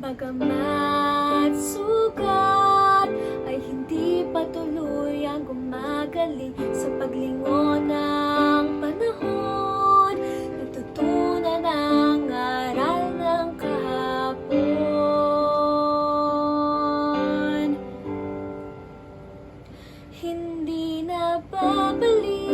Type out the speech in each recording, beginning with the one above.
Bagamat sugat ay hindi pa tuluyang gumagaling. Sa paglingon ng panahon, natutunan ang aral ng kahapon. Hindi na babalik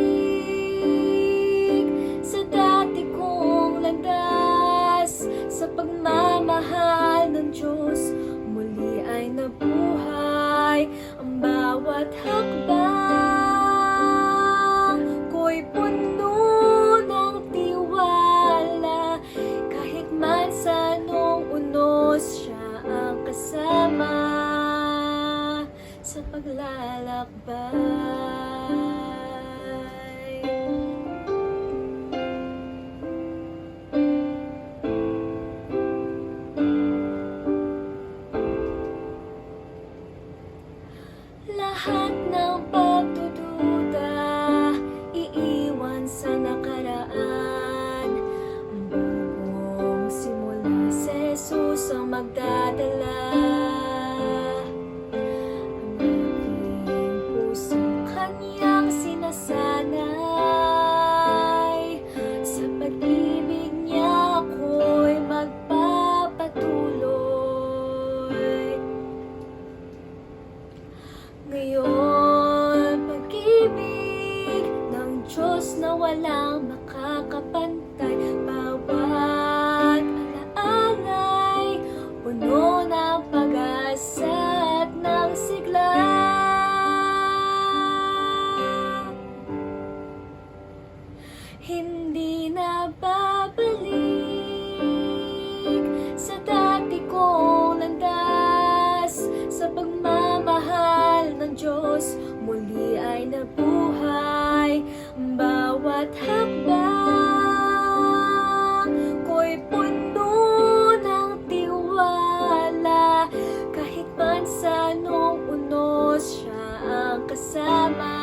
sa dati kong landas. Sa pagmamahal ng Diyos, muli ay nabuhay. Ang bawat hakbang ko'y puno ng tiwala. Kahit man sa anong unos, siya ang kasama sa paglalakbay. Lahat ng pagdududa, iiwan sa nakaraan. Ang bagong simula, si Jesus ang magdadala. Ang aking puso kanyang sinasanay. Sa pag-ibig niya ako'y magpapatuloy. Ngayon, pag-ibig ng Diyos na walang makakapantay. Bawat alaala'y puno ng pag-asa at ng sigla. Hindi na babalik sa dati kong landas. Sa pagmamahal ng Diyos, muli ay nabuhay. Bawat hakbang ko'y puno ng tiwala. Kahit man sa anong unos, siya ang kasama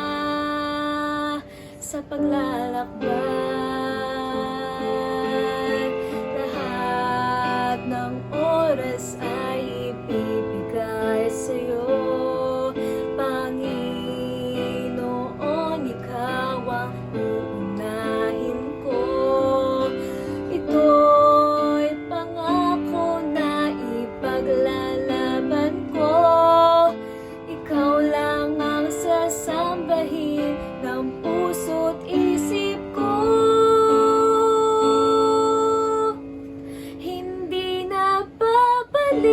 sa paglalakbay. Lahat ng oras ay ibibigay sa'yo, Panginoon, ikaw ang uunahin ko. Ito'y pangako na ipaglalaban ko. Ikaw lang ang sasambahin ng puso't isip ko. Hindi na babalik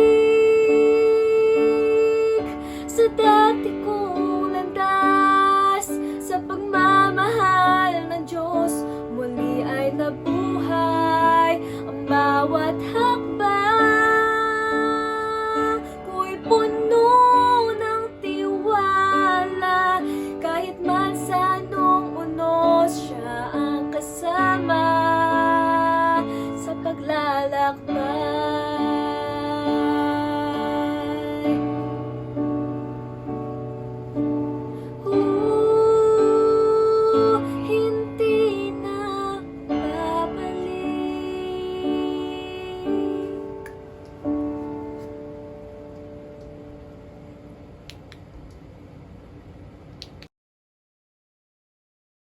sa dati kong landas. Sa pagmamahal ng Diyos, muli ay nabuhay. Ang bawat